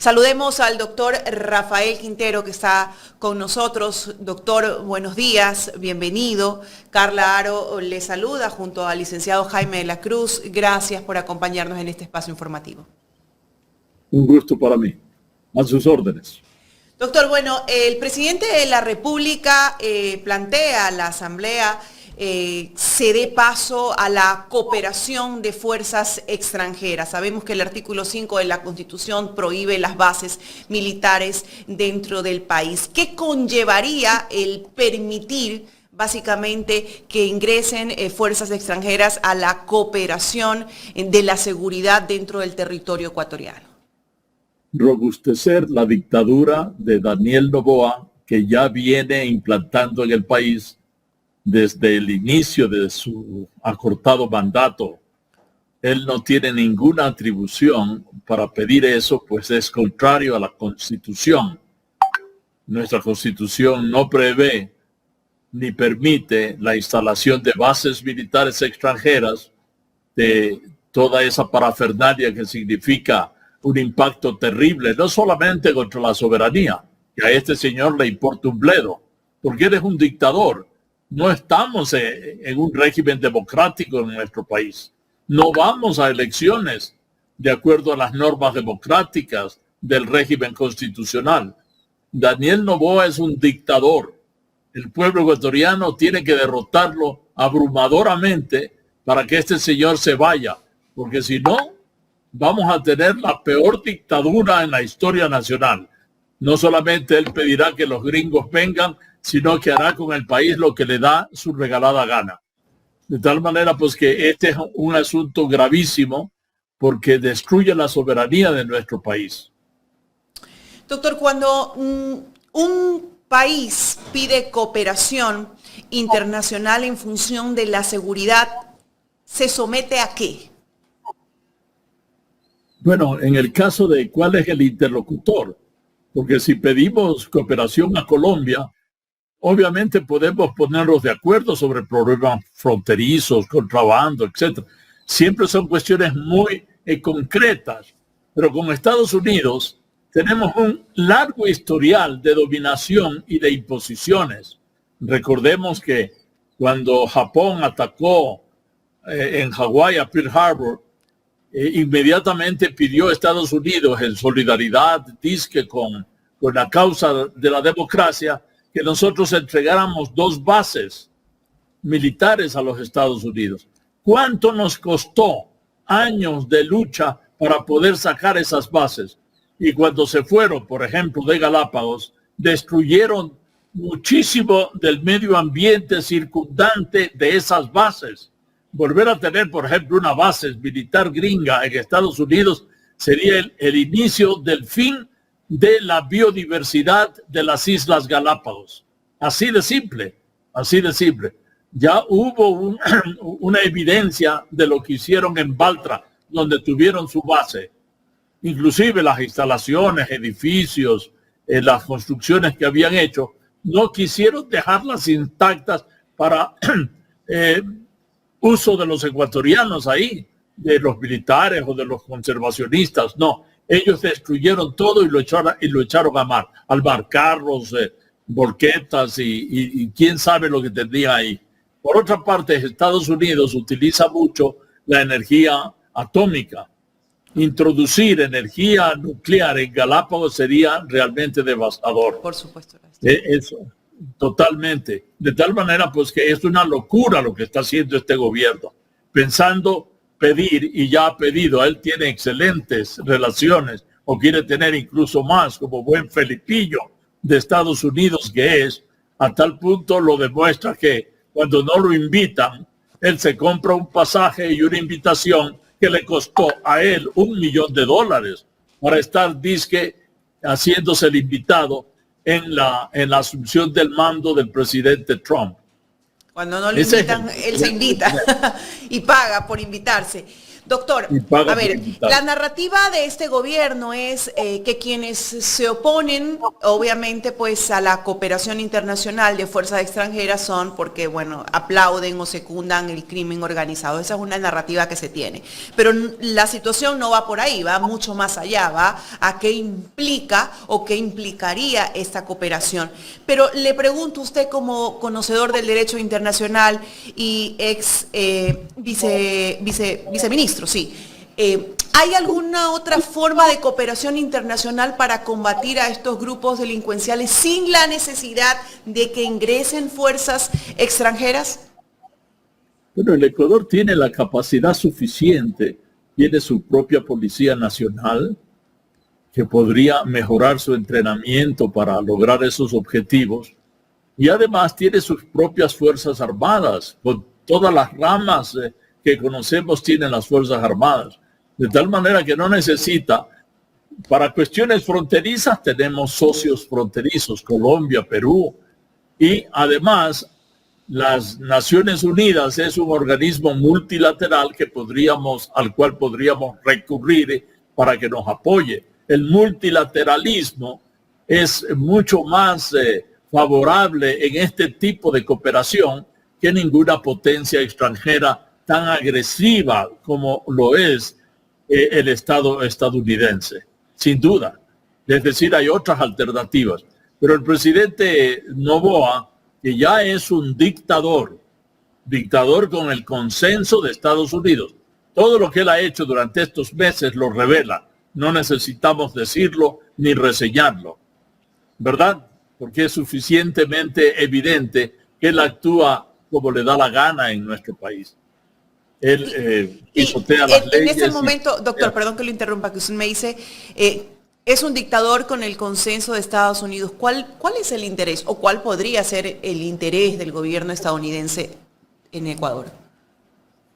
Saludemos al doctor Rafael Quintero que está con nosotros. Doctor, buenos días, bienvenido. Carla Aro le saluda junto al licenciado Jaime de la Cruz. Gracias por acompañarnos en este espacio informativo. Un gusto para mí. A sus órdenes. Doctor, bueno, el presidente de la República plantea a la Asamblea se dé paso a la cooperación de fuerzas extranjeras. Sabemos que el artículo 5 de la Constitución prohíbe las bases militares dentro del país. ¿Qué conllevaría el permitir básicamente que ingresen fuerzas extranjeras a la cooperación de la seguridad dentro del territorio ecuatoriano? Robustecer la dictadura de Daniel Noboa, que ya viene implantando en el país desde el inicio de su acortado mandato. Él no tiene ninguna atribución para pedir eso, pues es contrario a la Constitución. Nuestra Constitución no prevé ni permite la instalación de bases militares extranjeras, de toda esa parafernalia que significa un impacto terrible, no solamente contra la soberanía, que a este señor le importa un bledo, porque él es un dictador. No estamos en un régimen democrático en nuestro país. No vamos a elecciones de acuerdo a las normas democráticas del régimen constitucional. Daniel Noboa es un dictador. El pueblo ecuatoriano tiene que derrotarlo abrumadoramente para que este señor se vaya, porque si no, vamos a tener la peor dictadura en la historia nacional. No solamente él pedirá que los gringos vengan, sino que hará con el país lo que le da su regalada gana. De tal manera, pues, que este es un asunto gravísimo porque destruye la soberanía de nuestro país. Doctor, cuando un país pide cooperación internacional en función de la seguridad, ¿se somete a qué? Bueno, en el caso de cuál es el interlocutor, porque si pedimos cooperación a Colombia, obviamente podemos ponernos de acuerdo sobre problemas fronterizos, contrabando, etc. Siempre son cuestiones muy concretas, pero con Estados Unidos tenemos un largo historial de dominación y de imposiciones. Recordemos que cuando Japón atacó en Hawái a Pearl Harbor, inmediatamente pidió a Estados Unidos, en solidaridad, dizque con la causa de la democracia, que nosotros entregáramos 2 bases militares a los Estados Unidos. ¿Cuánto nos costó años de lucha para poder sacar esas bases? Y cuando se fueron, por ejemplo, de Galápagos, destruyeron muchísimo del medio ambiente circundante de esas bases. Volver a tener, por ejemplo, una base militar gringa en Estados Unidos sería el inicio del fin de la biodiversidad de las Islas Galápagos. Así de simple, así de simple. Ya hubo una evidencia de lo que hicieron en Baltra, donde tuvieron su base. Inclusive las instalaciones, edificios, las construcciones que habían hecho, no quisieron dejarlas intactas para uso de los ecuatorianos ahí, de los militares o de los conservacionistas. No, ellos destruyeron todo y lo echaron al mar, carros, volquetas y quién sabe lo que tendría ahí. Por otra parte, Estados Unidos utiliza mucho la energía atómica. Introducir energía nuclear en Galápagos sería realmente devastador. Por supuesto. Eso, totalmente. De tal manera, pues, que es una locura lo que está haciendo este gobierno. Pensando pedir, y ya ha pedido, él tiene excelentes relaciones, o quiere tener incluso más, como buen felipillo de Estados Unidos que es, a tal punto lo demuestra que cuando no lo invitan, él se compra un pasaje y una invitación que le costó a él $1 millón para estar, dizque, haciéndose el invitado en la asunción del mando del presidente Trump. Cuando no le invitan, él se invita y paga por invitarse. Doctor, y paga a por ver, invitar. la narrativa de este gobierno es que quienes se oponen, obviamente, pues a la cooperación internacional de fuerzas extranjeras son porque, bueno, aplauden o secundan el crimen organizado. Esa es una narrativa que se tiene. Pero la situación no va por ahí, va mucho más allá, va a qué implica o qué implicaría esta cooperación. Pero le pregunto a usted como conocedor del derecho internacional y ex viceministro, sí. ¿Hay alguna otra forma de cooperación internacional para combatir a estos grupos delincuenciales sin la necesidad de que ingresen fuerzas extranjeras? Bueno, el Ecuador tiene la capacidad suficiente, tiene su propia Policía Nacional, que podría mejorar su entrenamiento para lograr esos objetivos. Y además tiene sus propias Fuerzas Armadas, con todas las ramas que conocemos tienen las Fuerzas Armadas. De tal manera que no necesita, para cuestiones fronterizas tenemos socios fronterizos, Colombia, Perú, y además las Naciones Unidas es un organismo multilateral al cual podríamos recurrir para que nos apoye. El multilateralismo es mucho más favorable en este tipo de cooperación que ninguna potencia extranjera tan agresiva como lo es el Estado estadounidense, sin duda. Es decir, hay otras alternativas. Pero el presidente Noboa, que ya es un dictador con el consenso de Estados Unidos, todo lo que él ha hecho durante estos meses lo revela. No necesitamos decirlo ni reseñarlo, ¿verdad? Porque es suficientemente evidente que él actúa como le da la gana en nuestro país. Él pisotea las leyes. En ese momento, doctor, perdón que lo interrumpa, que usted me dice, es un dictador con el consenso de Estados Unidos. ¿Cuál es el interés o cuál podría ser el interés del gobierno estadounidense en Ecuador?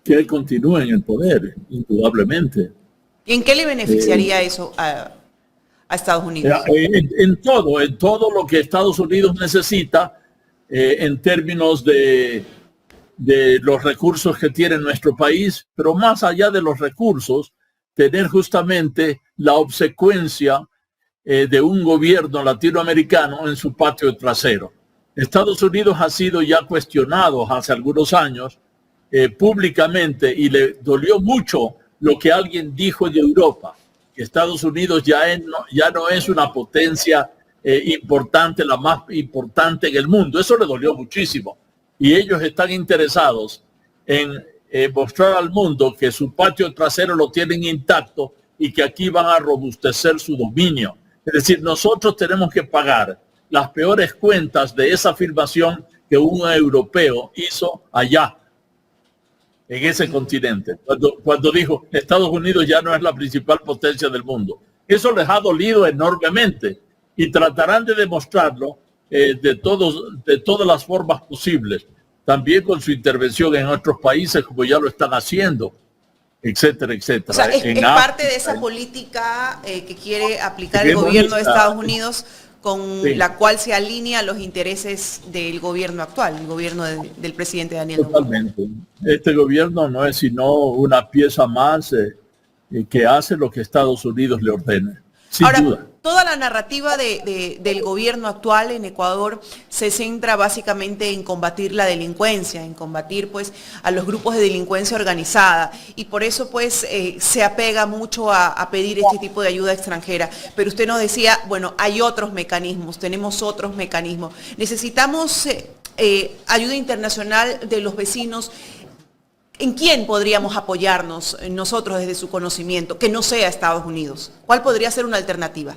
Que él continúe en el poder, indudablemente. ¿Y en qué le beneficiaría eso a Estados Unidos? En todo lo que Estados Unidos necesita en términos de los recursos que tiene nuestro país, pero más allá de los recursos, tener justamente la obsecuencia de un gobierno latinoamericano en su patio trasero. Estados Unidos ha sido ya cuestionado hace algunos años públicamente y le dolió mucho lo que alguien dijo de Europa, que Estados Unidos ya no es una potencia importante, la más importante en el mundo. Eso le dolió muchísimo. Y ellos están interesados en mostrar al mundo que su patio trasero lo tienen intacto y que aquí van a robustecer su dominio. Es decir, nosotros tenemos que pagar las peores cuentas de esa afirmación que un europeo hizo allá, en ese continente, cuando dijo Estados Unidos ya no es la principal potencia del mundo. Eso les ha dolido enormemente y tratarán de demostrarlo de todas las formas posibles, también con su intervención en otros países como ya lo están haciendo, etcétera, etcétera. O sea, es parte de esa política que quiere aplicar el gobierno de Estados Unidos, con la cual se alinea los intereses del gobierno actual, el gobierno del presidente Daniel Noboa. Totalmente. Este gobierno no es sino una pieza más que hace lo que Estados Unidos le ordene. Sin Ahora, duda. toda la narrativa del gobierno actual en Ecuador se centra básicamente en combatir la delincuencia, en combatir pues a los grupos de delincuencia organizada, y por eso pues se apega mucho a pedir este tipo de ayuda extranjera. Pero usted nos decía, bueno, hay otros mecanismos, tenemos otros mecanismos. Necesitamos ayuda internacional de los vecinos. ¿En quién podríamos apoyarnos nosotros desde su conocimiento, que no sea Estados Unidos? ¿Cuál podría ser una alternativa?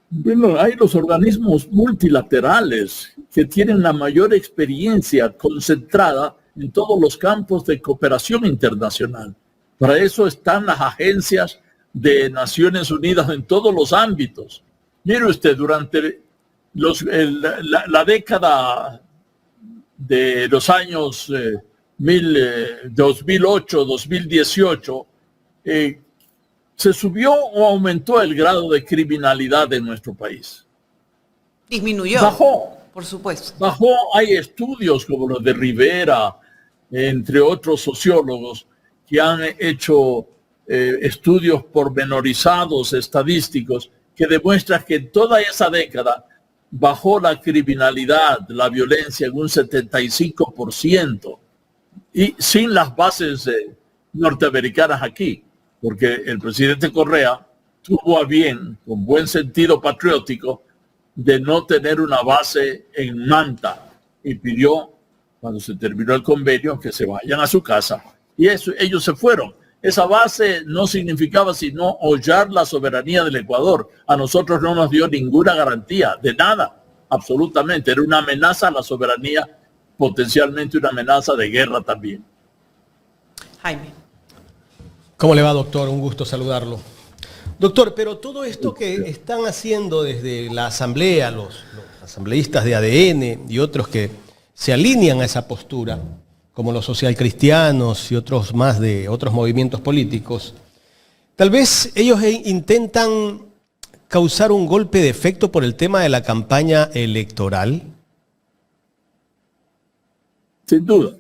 Bueno, hay los organismos multilaterales que tienen la mayor experiencia concentrada en todos los campos de cooperación internacional. Para eso están las agencias de Naciones Unidas en todos los ámbitos. Mire usted, durante la década de los años 2008, 2018, se subió o aumentó el grado de criminalidad en nuestro país. Disminuyó. Bajó. Por supuesto. Bajó. Hay estudios como los de Rivera, entre otros sociólogos, que han hecho estudios pormenorizados, estadísticos, que demuestran que en toda esa década bajó la criminalidad, la violencia en un 75%, y sin las bases norteamericanas aquí, porque el presidente Correa tuvo a bien, con buen sentido patriótico, de no tener una base en Manta, y pidió, cuando se terminó el convenio, que se vayan a su casa, y ellos se fueron. Esa base no significaba sino hollar la soberanía del Ecuador. A nosotros no nos dio ninguna garantía de nada, absolutamente. Era una amenaza a la soberanía, potencialmente una amenaza de guerra también. Jaime. ¿Cómo le va, doctor? Un gusto saludarlo. Doctor, pero todo esto que están haciendo desde la Asamblea, los asambleístas de ADN y otros que se alinean a esa postura, como los socialcristianos y otros más de otros movimientos políticos, tal vez ellos intentan causar un golpe de efecto por el tema de la campaña electoral. Sin duda,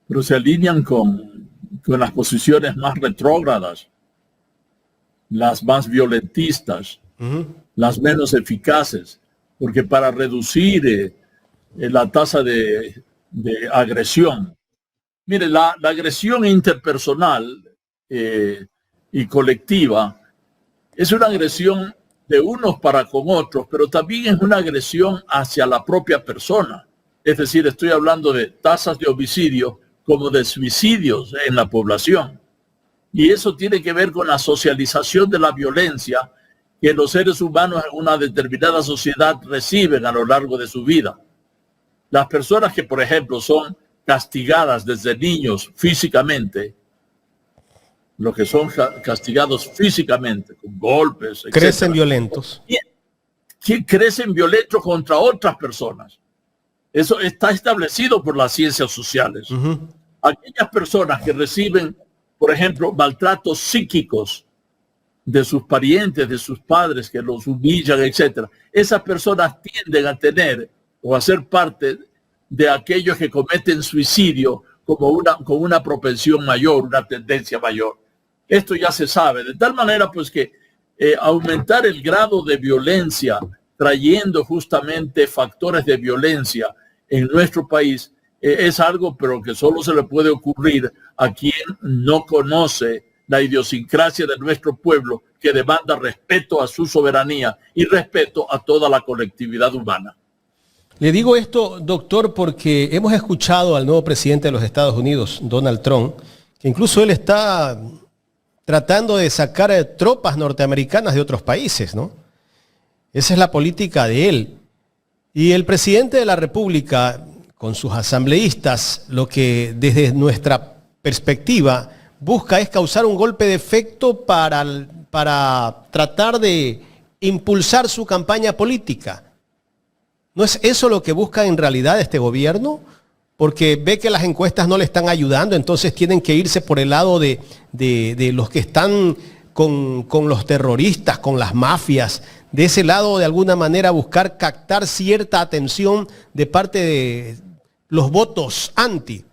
pero se alinean con las posiciones más retrógradas, las más violentistas, las menos eficaces, porque para reducir la tasa de agresión. Mire, la agresión interpersonal y colectiva es una agresión de unos para con otros, pero también es una agresión hacia la propia persona. Es decir, estoy hablando de tasas de homicidio como de suicidios en la población. Y eso tiene que ver con la socialización de la violencia que los seres humanos en una determinada sociedad reciben a lo largo de su vida. Las personas que, por ejemplo, son castigadas desde niños físicamente, los que son castigados físicamente, con golpes, etc., crecen violentos. Crecen violentos contra otras personas. Eso está establecido por las ciencias sociales. Aquellas personas que reciben, por ejemplo, maltratos psíquicos de sus parientes, de sus padres, que los humillan, etc., esas personas tienden a tener o a ser parte de aquellos que cometen suicidio con una propensión mayor, una tendencia mayor. Esto ya se sabe, de tal manera pues que aumentar el grado de violencia, trayendo justamente factores de violencia en nuestro país, es algo pero que solo se le puede ocurrir a quien no conoce la idiosincrasia de nuestro pueblo, que demanda respeto a su soberanía y respeto a toda la colectividad humana. Le digo esto, doctor, porque hemos escuchado al nuevo presidente de los Estados Unidos, Donald Trump, que incluso él está tratando de sacar tropas norteamericanas de otros países, ¿no? Esa es la política de él. Y el presidente de la República, con sus asambleístas, lo que desde nuestra perspectiva busca es causar un golpe de efecto para tratar de impulsar su campaña política. ¿No es eso lo que busca en realidad este gobierno? Porque ve que las encuestas no le están ayudando, entonces tienen que irse por el lado de los que están con los terroristas, con las mafias, de ese lado de alguna manera buscar captar cierta atención de parte de los votos anti.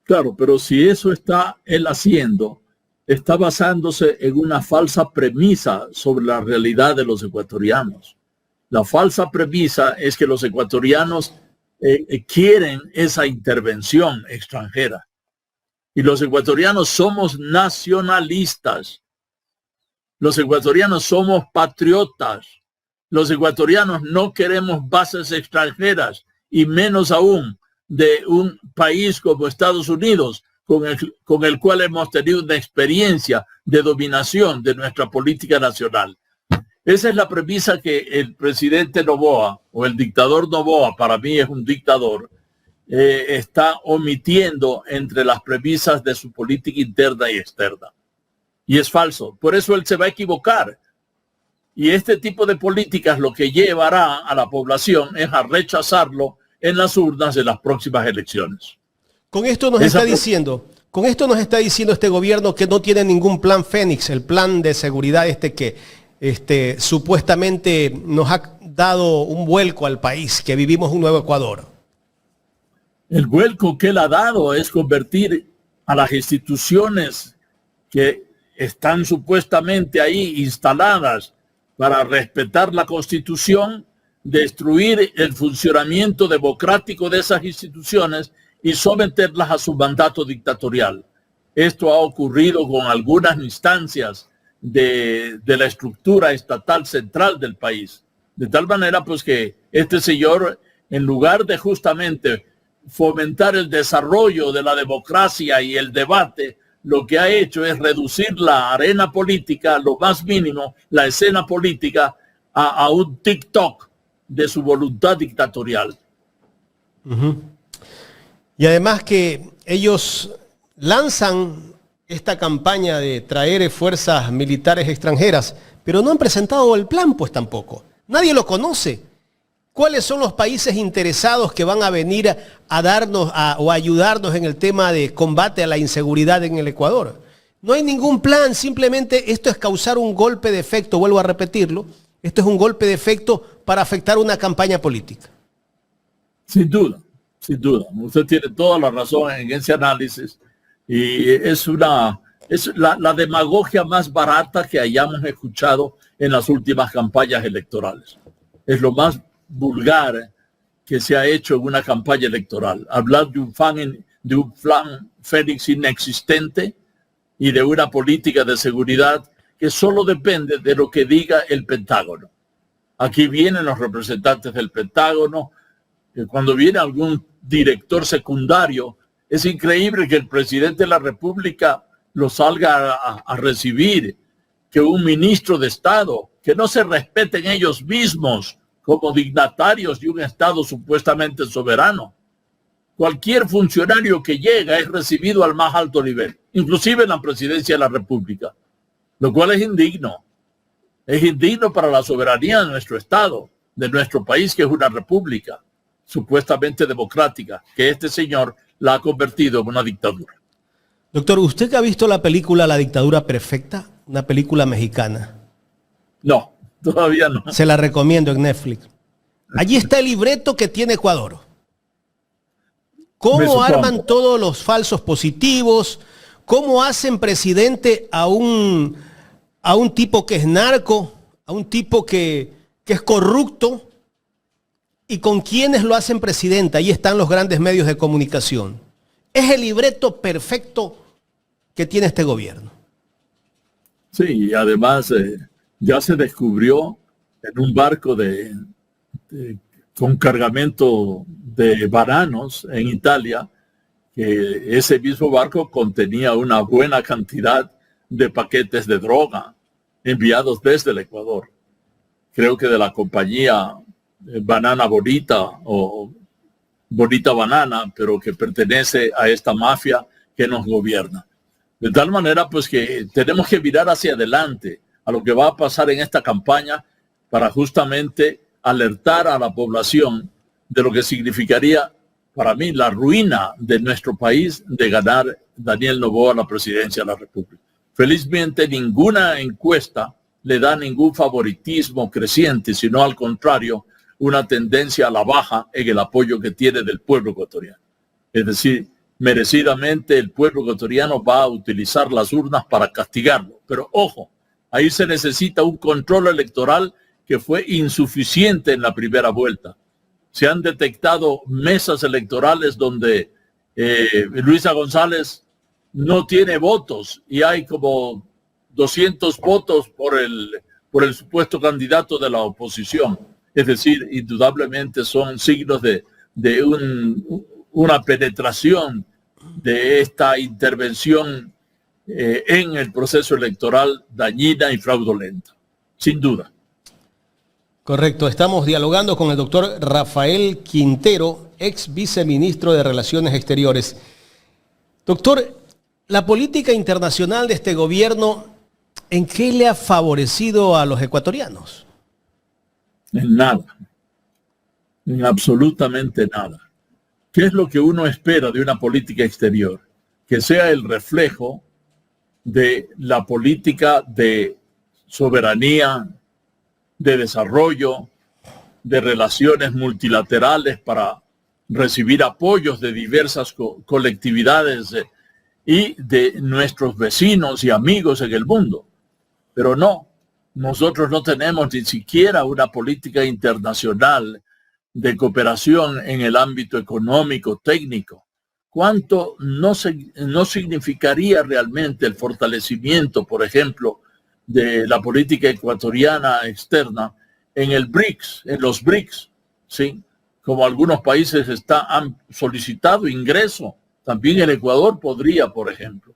Claro, pero si eso está él haciendo, está basándose en una falsa premisa sobre la realidad de los ecuatorianos. La falsa premisa es que los ecuatorianos quieren esa intervención extranjera. Y los ecuatorianos somos nacionalistas. Los ecuatorianos somos patriotas. Los ecuatorianos no queremos bases extranjeras, y menos aún de un país como Estados Unidos, con el cual hemos tenido una experiencia de dominación de nuestra política nacional. Esa es la premisa que el presidente Noboa, o el dictador Noboa, para mí es un dictador, está omitiendo entre las premisas de su política interna y externa. Y es falso. Por eso él se va a equivocar. Y este tipo de políticas lo que llevará a la población es a rechazarlo en las urnas de las próximas elecciones. Con esto nos está diciendo este gobierno que no tiene ningún plan Fénix, el plan de seguridad que supuestamente nos ha dado un vuelco al país, que vivimos un nuevo Ecuador. El vuelco que él ha dado es convertir a las instituciones que están supuestamente ahí instaladas para respetar la Constitución, destruir el funcionamiento democrático de esas instituciones y someterlas a su mandato dictatorial. Esto ha ocurrido con algunas instancias de la estructura estatal central del país. De tal manera pues que este señor, en lugar de justamente fomentar el desarrollo de la democracia y el debate, lo que ha hecho es reducir la arena política, lo más mínimo, la escena política, a un TikTok de su voluntad dictatorial. Uh-huh. Y además que ellos lanzan esta campaña de traer fuerzas militares extranjeras, pero no han presentado el plan, pues tampoco. Nadie lo conoce. ¿Cuáles son los países interesados que van a venir a darnos o a ayudarnos en el tema de combate a la inseguridad en el Ecuador? No hay ningún plan, simplemente esto es causar un golpe de efecto, vuelvo a repetirlo, esto es un golpe de efecto para afectar una campaña política. Sin duda, sin duda. Usted tiene toda la razón en ese análisis y es la demagogia más barata que hayamos escuchado en las últimas campañas electorales. Es lo más vulgar que se ha hecho en una campaña electoral. Hablar de un plan Fénix inexistente y de una política de seguridad que solo depende de lo que diga el Pentágono. Aquí vienen los representantes del Pentágono. Cuando viene algún director secundario, es increíble que el presidente de la República lo salga a recibir, que un ministro de Estado, que no se respeten ellos mismos como dignatarios de un Estado supuestamente soberano. Cualquier funcionario que llega es recibido al más alto nivel, inclusive en la presidencia de la República, lo cual es indigno. Es indigno para la soberanía de nuestro Estado, de nuestro país, que es una república supuestamente democrática, que este señor la ha convertido en una dictadura. Doctor, ¿usted que ha visto la película La Dictadura Perfecta? Una película mexicana. No, todavía no. Se la recomiendo en Netflix. Allí está el libreto que tiene Ecuador. ¿Cómo arman todos los falsos positivos? ¿Cómo hacen presidente a un tipo que es narco? A un tipo que es corrupto. ¿Y con quiénes lo hacen presidente? Ahí están los grandes medios de comunicación. Es el libreto perfecto que tiene este gobierno. Sí, y además ya se descubrió en un barco con cargamento de bananos en Italia, que ese mismo barco contenía una buena cantidad de paquetes de droga enviados desde el Ecuador. Creo que de la compañía Banana Bonita o Bonita Banana, pero que pertenece a esta mafia que nos gobierna. De tal manera, pues, que tenemos que mirar hacia adelante a lo que va a pasar en esta campaña para justamente alertar a la población de lo que significaría para mí la ruina de nuestro país de ganar Daniel Noboa la presidencia de la República. Felizmente ninguna encuesta le da ningún favoritismo creciente, sino al contrario, una tendencia a la baja en el apoyo que tiene del pueblo ecuatoriano. Es decir, merecidamente el pueblo ecuatoriano va a utilizar las urnas para castigarlo. Pero ojo, ahí se necesita un control electoral que fue insuficiente en la primera vuelta. Se han detectado mesas electorales donde Luisa González no tiene votos y hay como 200 votos por el supuesto candidato de la oposición. Es decir, indudablemente son signos de una penetración de esta intervención en el proceso electoral dañina y fraudulenta, sin duda. Correcto, estamos dialogando con el doctor Rafael Quintero, ex viceministro de Relaciones Exteriores. Doctor, la política internacional de este gobierno, ¿en qué le ha favorecido a los ecuatorianos? En nada, en absolutamente nada. ¿Qué es lo que uno espera de una política exterior? Que sea el reflejo de la política de soberanía, de desarrollo, de relaciones multilaterales para recibir apoyos de diversas colectividades y de nuestros vecinos y amigos en el mundo. Pero no, nosotros no tenemos ni siquiera una política internacional de cooperación en el ámbito económico, técnico. ¿Cuánto no significaría realmente el fortalecimiento, por ejemplo, de la política ecuatoriana externa en el BRICS, en los BRICS, ¿sí? Como algunos países han solicitado ingreso, también el Ecuador podría, por ejemplo.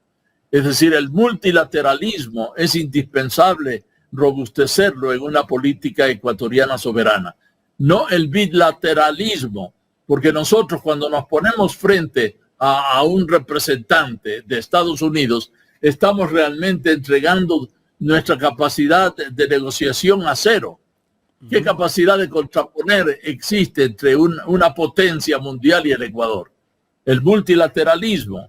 Es decir, el multilateralismo es indispensable robustecerlo en una política ecuatoriana soberana. No el bilateralismo, porque nosotros cuando nos ponemos frente a un representante de Estados Unidos, estamos realmente entregando nuestra capacidad de negociación a cero. ¿Qué capacidad de contraponer existe entre una potencia mundial y el Ecuador? El multilateralismo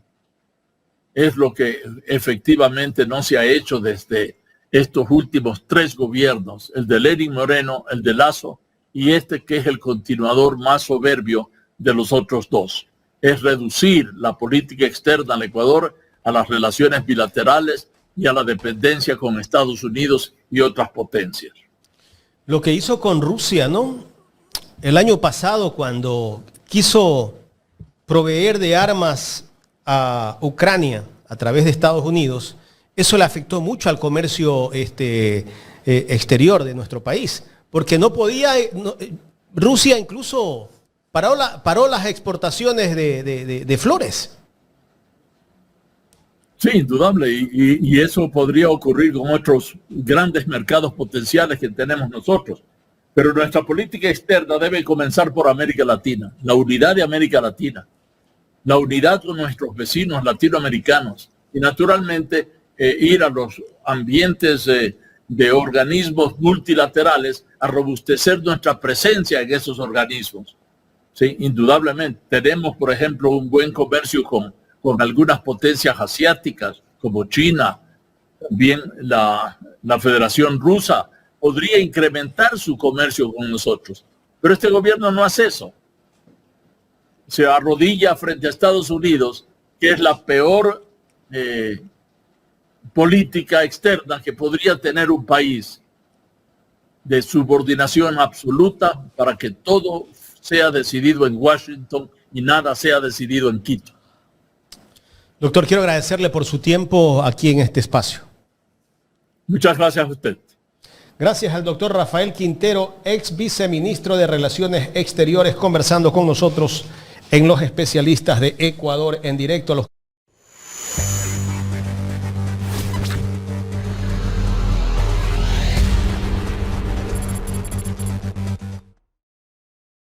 es lo que efectivamente no se ha hecho desde estos últimos 3 gobiernos, el de Lenín Moreno, el de Lasso y este que es el continuador más soberbio de los otros 2. Es reducir la política externa al Ecuador a las relaciones bilaterales y a la dependencia con Estados Unidos y otras potencias. Lo que hizo con Rusia, ¿no? El año pasado, cuando quiso proveer de armas a Ucrania a través de Estados Unidos, eso le afectó mucho al comercio exterior de nuestro país, porque no podía, Rusia incluso paró las exportaciones de flores. Sí, indudable, y eso podría ocurrir con otros grandes mercados potenciales que tenemos nosotros. Pero nuestra política externa debe comenzar por América Latina, la unidad de América Latina, la unidad con nuestros vecinos latinoamericanos y naturalmente ir a los ambientes de organismos multilaterales a robustecer nuestra presencia en esos organismos. Sí, indudablemente. Tenemos, por ejemplo, un buen comercio con algunas potencias asiáticas como China, también la Federación Rusa podría incrementar su comercio con nosotros. Pero este gobierno no hace eso. Se arrodilla frente a Estados Unidos, que es la peor política externa que podría tener un país, de subordinación absoluta para que todo sea decidido en Washington y nada sea decidido en Quito. Doctor, quiero agradecerle por su tiempo aquí en este espacio. Muchas gracias a usted. Gracias al doctor Rafael Quintero, ex viceministro de Relaciones Exteriores, conversando con nosotros en Los Especialistas de Ecuador en directo.